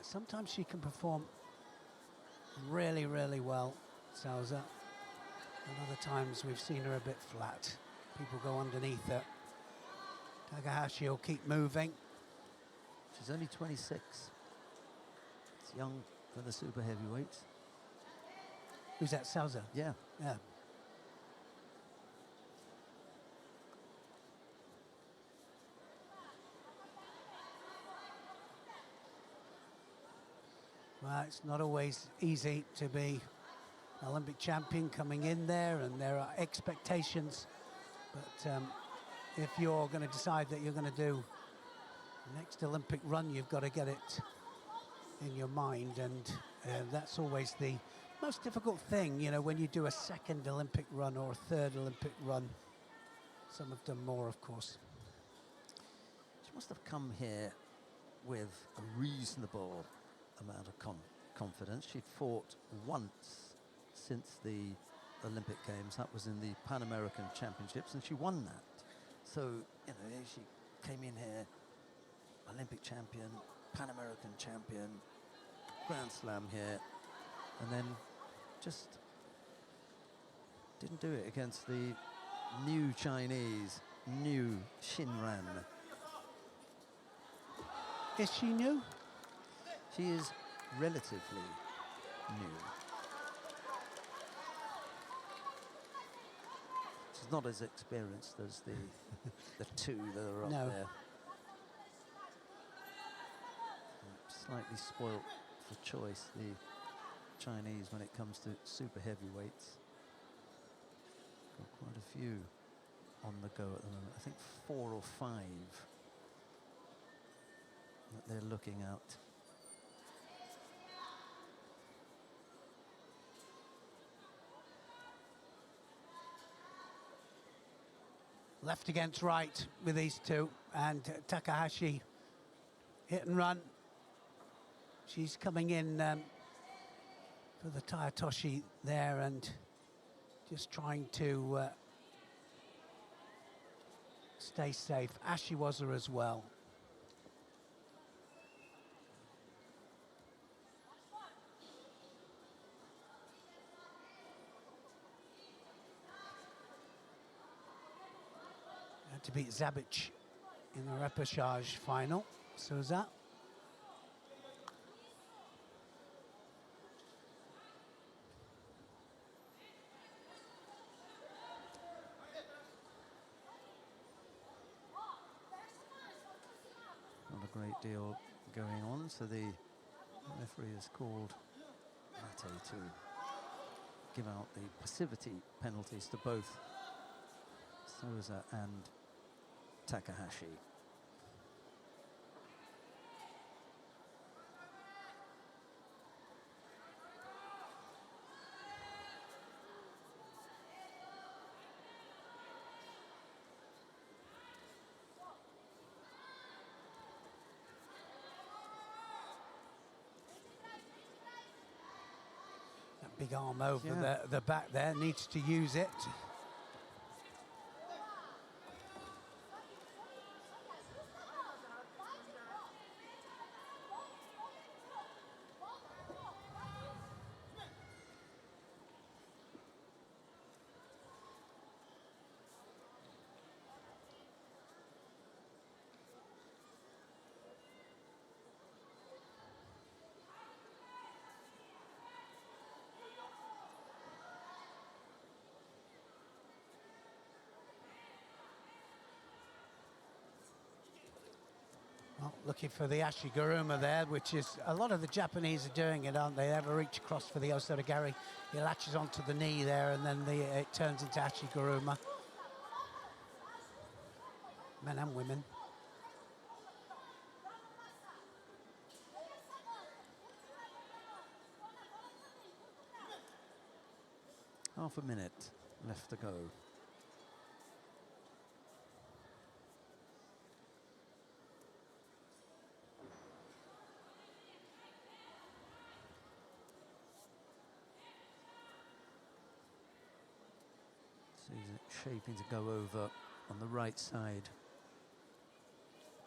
sometimes she can perform really, really well, Souza. And other times we've seen her a bit flat. People go underneath her. Takahashi will keep moving. She's only 26. It's young for the super heavyweights. Who's that, Souza? Yeah. Yeah. Well, it's not always easy to be an Olympic champion coming in there, and there are expectations. But if you're going to decide that you're going to do the next Olympic run, you've got to get it in your mind, and that's always the most difficult thing, you know, when you do a second Olympic run or a third Olympic run. Some have done more, of course. She must have come here with a reasonable amount of confidence. She'd fought once since the Olympic Games. That was in the Pan American Championships, and she won that. So, you know, she came in here, Olympic champion, Pan American champion, Grand Slam here, and then just didn't do it against the new Chinese, new Shinran. Is she new? She is relatively new. She's not as experienced as the two that are up there. Slightly spoilt for choice, the Chinese, when it comes to super heavyweights. Got quite a few on the go at the moment. I think 4 or 5 that they're looking at. Left against right with these two, and Takahashi hit and run. She's coming in for the Tayatoshi there, and just trying to stay safe. Ashiwaza as well. Had to beat Zabic in the repechage final. Souza. Not a great deal going on, so the referee has called Mate to give out the passivity penalties to both Souza and Takahashi. That big arm over the back there, needs to use it. Well, looking for the Ashiguruma there, which is, a lot of the Japanese are doing it, aren't they? They have a reach across for the Osotogari. He latches onto the knee there, and then it turns into Ashiguruma. Men and women. Half a minute left to go. Sees it shaping to go over on the right side.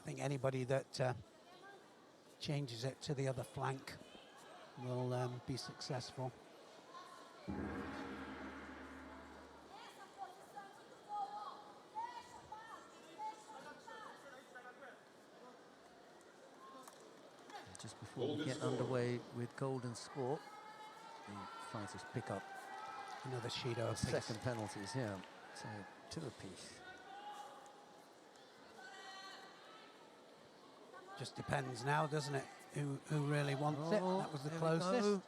I think anybody that changes it to the other flank will be successful. Just before we get underway with Golden Sport, the fighters pick up Another Shido apiece. second penalties here, so 2 apiece. Just depends now, doesn't it? Who really wants it? That was the closest.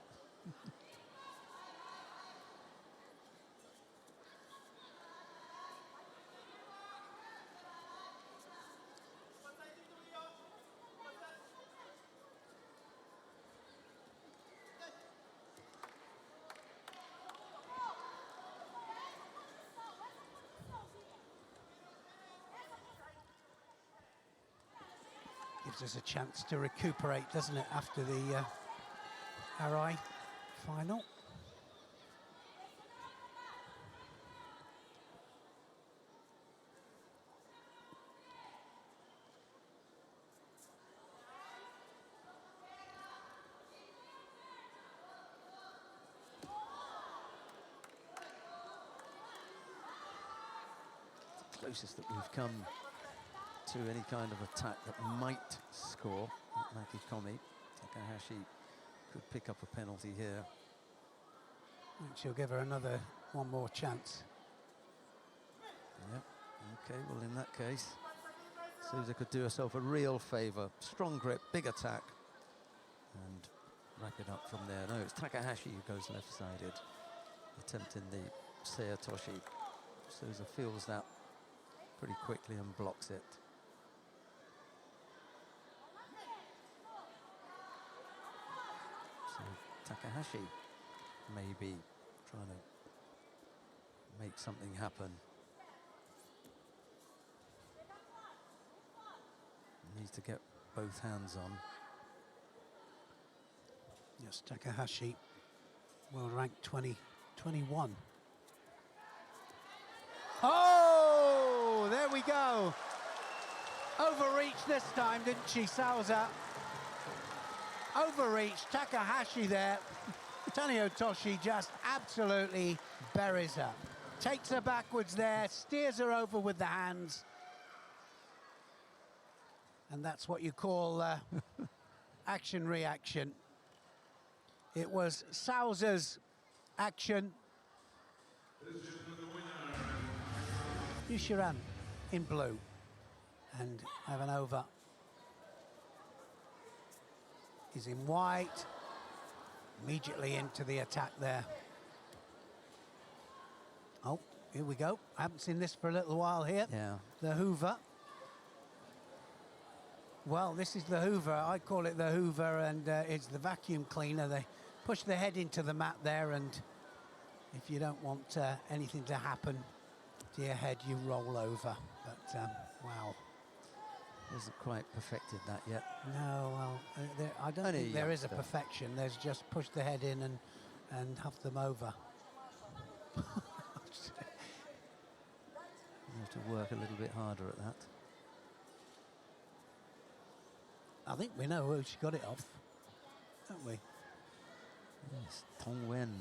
Gives us a chance to recuperate, doesn't it, after the Arai final. The closest that we've come to any kind of attack that might score. Makikomi, Takahashi could pick up a penalty here. And she'll give her one more chance. Yep, okay, well in that case, Souza could do herself a real favour. Strong grip, big attack, and wrap it up from there. No, it's Takahashi who goes left-sided, attempting the Seotoshi. Souza feels that pretty quickly and blocks it. So Takahashi maybe trying to make something happen. Needs to get both hands on. Yes, Takahashi, world rank 21. Oh, there we go. Overreached this time, didn't she, Souza? Overreached, Takahashi there. Taniotoshi just absolutely buries her. Takes her backwards there, steers her over with the hands. And that's what you call action-reaction. It was Souza's action. Yushiran in blue and Ivanova is in white. Immediately into the attack there. Oh, here we go. I haven't seen this for a little while here. Yeah. The Hoover. Well, this is the Hoover. I call it the Hoover, and it's the vacuum cleaner. They push the head into the mat there, and if you don't want anything to happen to your head, you roll over. But, wow. Hasn't quite perfected that yet. No, well, I don't think there is a perfection. There's just push the head in and huff them over. You have to work a little bit harder at that. I think we know who she got it off, don't we? Yes, Tong Wen.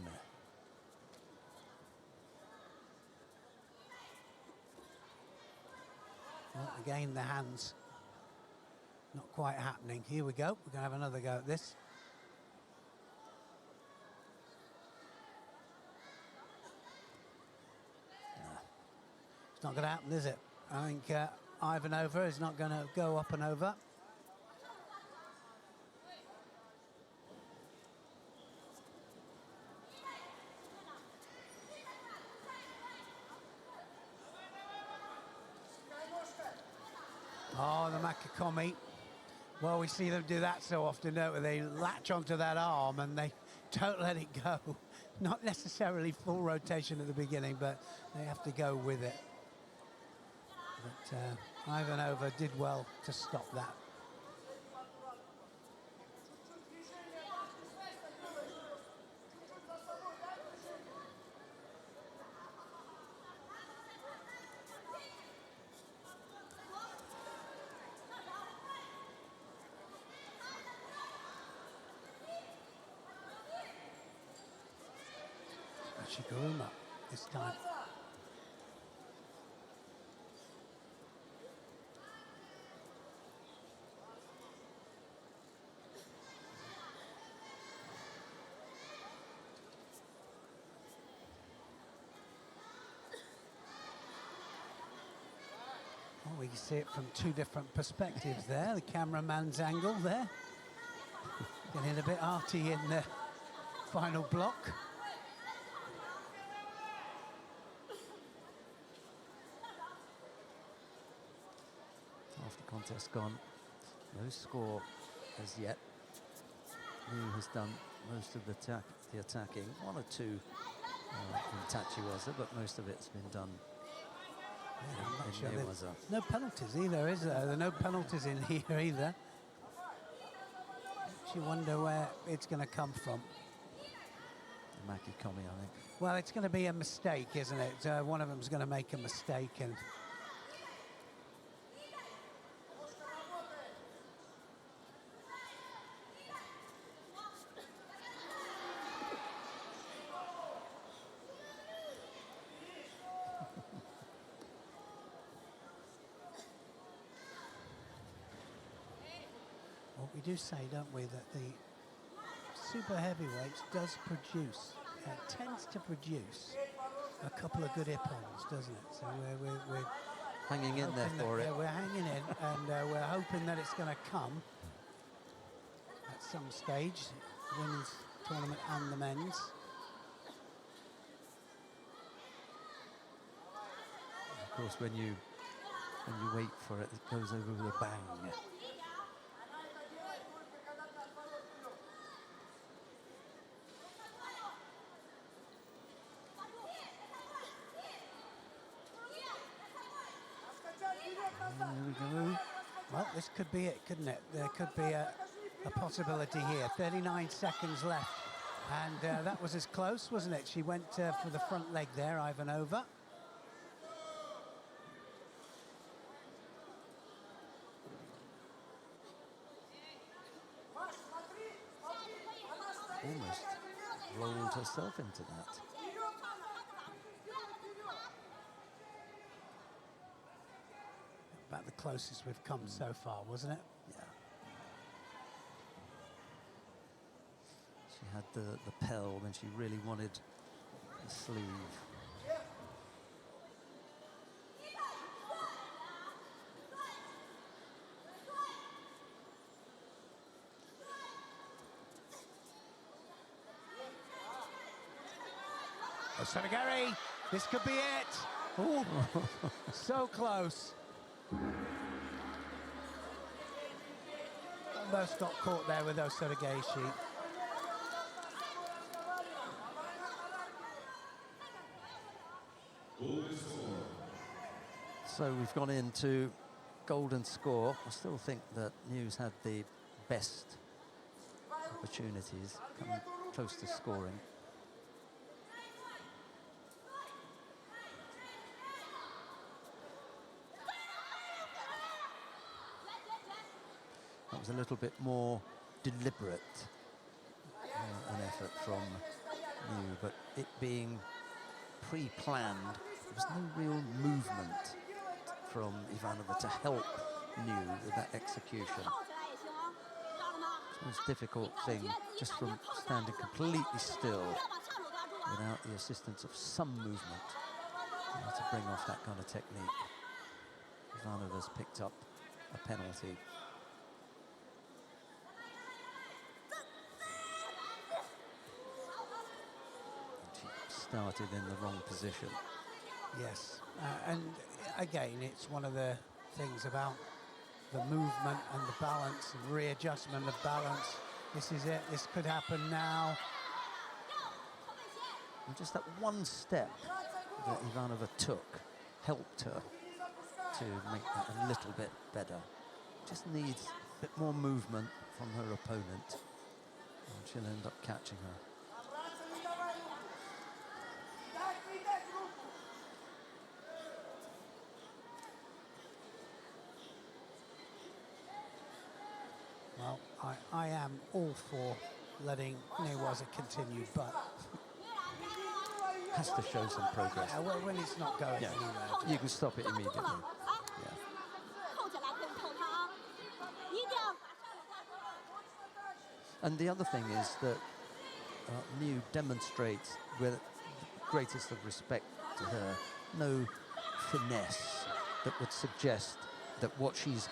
Well, again, the hands not quite happening. Here we go. We're going to have another go at this. No. It's not going to happen, is it? I think Ivanova is not going to go up and over. Oh, the Makikomi. Well, we see them do that so often, don't we? They latch onto that arm and they don't let it go. Not necessarily full rotation at the beginning, but they have to go with it. But Ivanova did well to stop that. Chiguruma this time. Well, we can see it from two different perspectives there. The cameraman's angle there. Getting a bit arty in the final block. Half the contest gone. No score as yet. Liu has done most of the attacking. One or two from Tachiwaza, but most of it's been done Yeah, in sure Newaza. no penalties either, is there? There are no penalties in here either. You wonder where it's going to come from. Maki Komi, I think. Well, it's going to be a mistake, isn't it? One of them's going to make a mistake, and well, we do say, don't we, that the super heavyweights does produce, tends to produce a couple of good ippons, doesn't it? So we're Hanging in there for it. Yeah, we're hanging in, and we're hoping that it's going to come at some stage, women's tournament and the men's. Of course, when you wait for it, it goes over with a bang. There we go. Well, this could be it, couldn't it? There could be a possibility here. 39 seconds left. And that was as close, wasn't it? She went for the front leg there, Ivanova. Almost rolled herself into that. About the closest we've come so far, wasn't it? Yeah. She had the pell when she really wanted the sleeve. Sonogari, this could be it. Ooh, so close. Almost got caught there with Osotagashi. So we've gone into golden score. I still think that News had the best opportunities, coming close to scoring. That was a little bit more deliberate an effort from New, but it being pre-planned, there was no real movement from Ivanova to help New with that execution. It's the most difficult thing, just from standing completely still without the assistance of some movement to bring off that kind of technique. Ivanova's picked up a penalty. Started in the wrong position. Yes, and again, it's one of the things about the movement and the balance and readjustment of balance. This is it, this could happen now. And just that one step that Ivanova took helped her to make that a little bit better. Just needs a bit more movement from her opponent, and she'll end up catching her. Well, I am all for letting Newaza continue, but has to show some progress. Yeah, well, when it's not going Yeah. anywhere. You can stop it immediately. Yeah. And the other thing is that Liu demonstrates, with the greatest of respect to her, no finesse that would suggest that what she's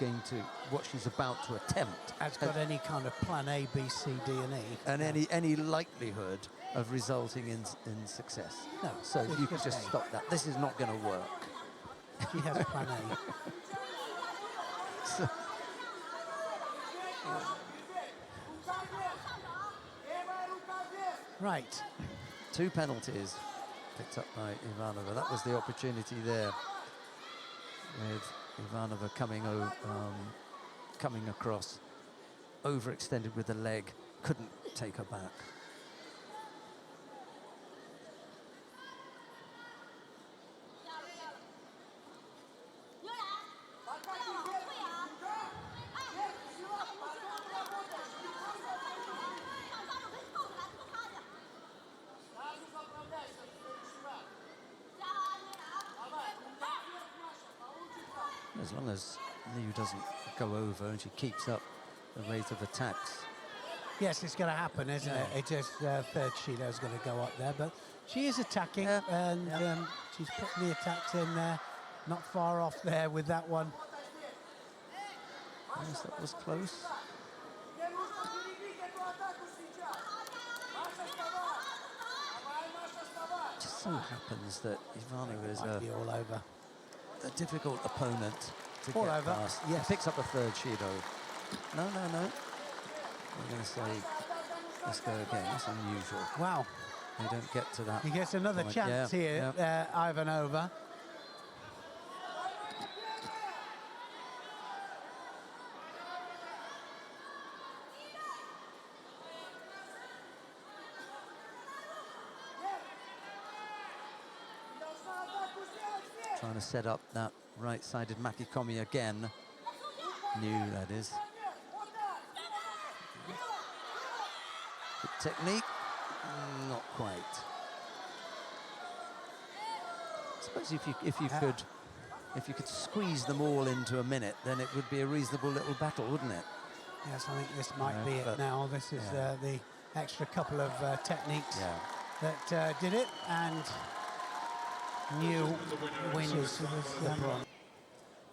about to attempt Has got any kind of plan A, B, C, D, and E. and any likelihood of resulting in success. No. So it's you can just A. stop that. This is not going to work. She has plan A. So, Right. 2 penalties picked up by Ivanova. That was the opportunity there, with Ivanova coming across, overextended with the leg, couldn't take her back. As long as Liu doesn't go over and she keeps up the rate of attacks. Yes, it's going to happen, isn't it? It is third Shido's going to go up there, but she is attacking, and she's putting the attacks in there. Not far off there with that one. Yes, that was close. It just so happens that Ivanova is Might be all over. a difficult opponent to All get over, past. yes. Picks up a third Shido. No. I'm going to say, let's go again. That's unusual. Wow. They don't get to that. He gets another point. chance here, Ivanova. Trying to set up that right-sided Makikomi again. New, that is. Good technique. Not quite. I suppose if you could squeeze them all into a minute, then it would be a reasonable little battle, wouldn't it? Yes, I think this might be it now. This is the extra couple of techniques that did it, and New wins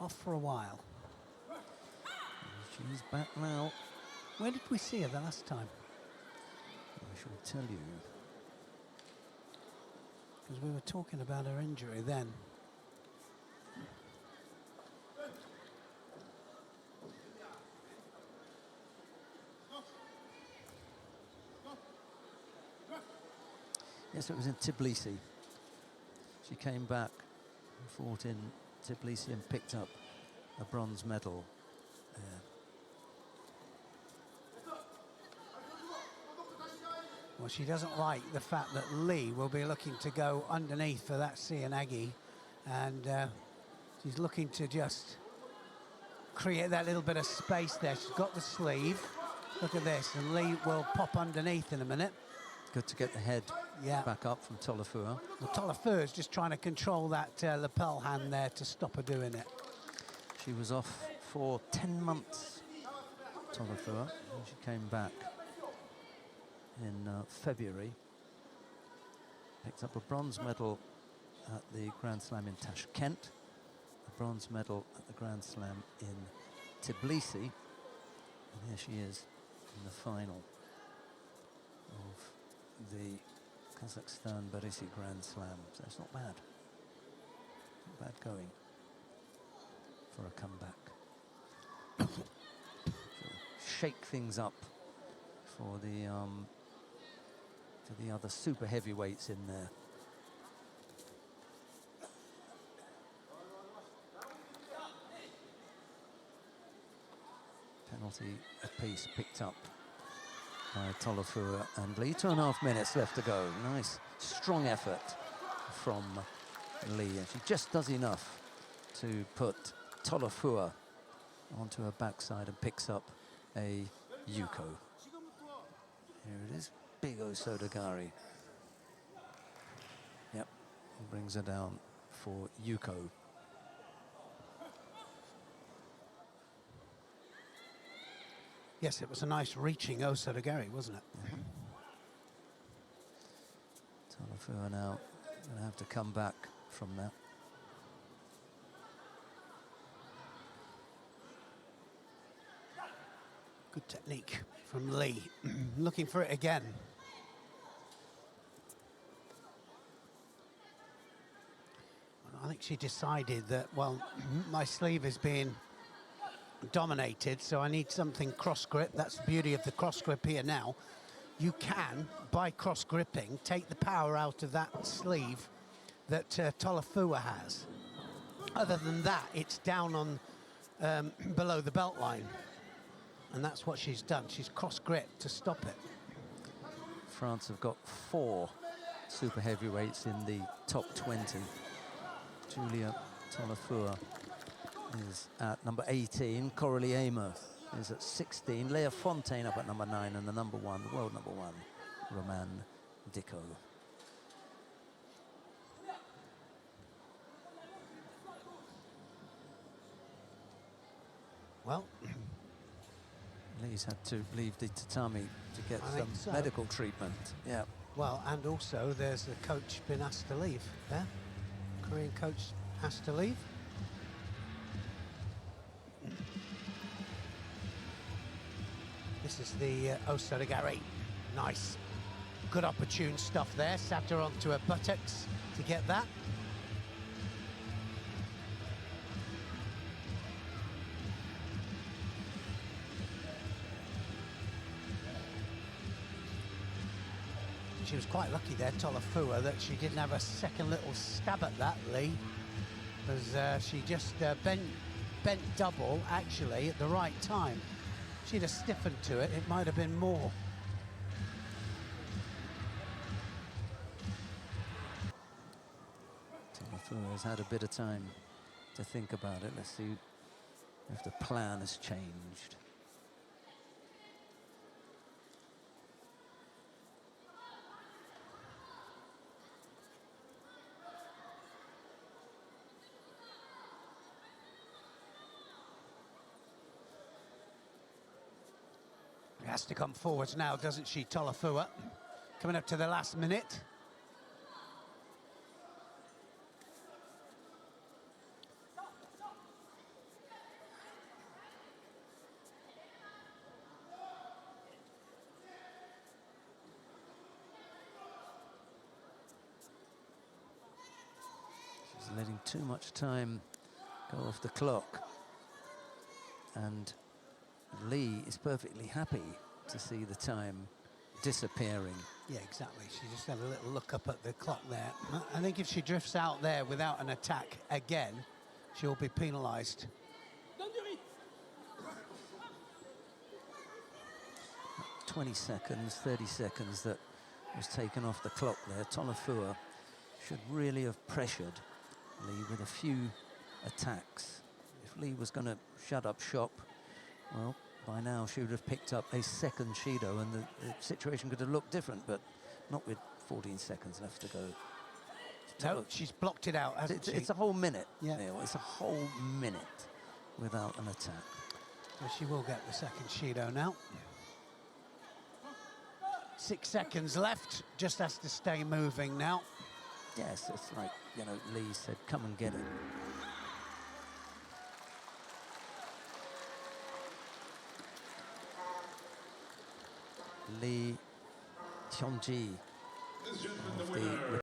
off for a while. She's back now. Where did we see her the last time? I shall tell you. Because we were talking about her injury then. Yes, it was in Tbilisi. She came back, fought in Tbilisi and picked up a bronze medal there. Well, she doesn't like the fact that Lee will be looking to go underneath for that Sianagi, and she's looking to just create that little bit of space there. She's got the sleeve. Look at this, and Lee will pop underneath in a minute. Good to get the head back up from Tolofua. Well, Tolofua is just trying to control that lapel hand there to stop her doing it. She was off for 10 months, Tolofua, and she came back in February. Picked up a bronze medal at the Grand Slam in Tashkent, a bronze medal at the Grand Slam in Tbilisi, and here she is in the final of the Kazakhstan Barysy Grand Slam. So it's not bad. Not bad going for a comeback. Shake things up for the other super heavyweights in there. Penalty apiece picked up by Tolofua and Lee. 2.5 minutes left to go. Nice, strong effort from Lee. And she just does enough to put Tolofua onto her backside and picks up a Yuko. Here it is, big Osodagari. Yep, Brings her down for Yuko. Yes, it was a nice reaching Osodogari, wasn't it? Tolofua now going to have to come back from that. Good technique from Lee. Looking for it again. I think she decided that, well, my sleeve is being dominated, so I need something cross grip. That's the beauty of the cross grip here now. You can, by cross gripping, take the power out of that sleeve that Tolofua has. Other than that, it's down on below the belt line. And that's what she's done. She's cross gripped to stop it. France have got 4 super heavyweights in the top 20. Julia Tolofua is at number 18. Coralie Aymer is at 16. Leah Fontaine up at number 9. And the number 1, the world number 1, Roman Dicko. Well, Lee's had to leave the tatami to get some medical treatment. Yeah. Well, and also there's the coach been asked to leave there. Korean coach asked to leave. This is the Osodogari. Nice. Good opportune stuff there. Sat her onto her buttocks to get that. She was quite lucky there, Tolofua, that she didn't have a second little stab at that, Lee. Because she just bent double, actually, at the right time. She'd have stiffened to it, it might have been more. Tolofua has had a bit of time to think about it. Let's see if the plan has changed. Has to come forwards now, doesn't she, Tolofua? Coming up to the last minute. She's letting too much time go off the clock. And Lee is perfectly happy to see the time disappearing. Yeah, exactly. She just had a little look up at the clock there. I think if she drifts out there without an attack again, she'll be penalised. 20 seconds, 30 seconds that was taken off the clock there. Tolofua should really have pressured Lee with a few attacks. If Lee was going to shut up shop, well, by now she would have picked up a second Judo and the situation could have looked different, but not with 14 seconds left to go. No, she's blocked it out, hasn't she? It's a whole minute, yeah. Neil. It's a whole minute without an attack. So she will get the second Judo now. 6 seconds left, just has to stay moving now. Yes, it's like, you know, Lee said, come and get it. Lee Hyunji of the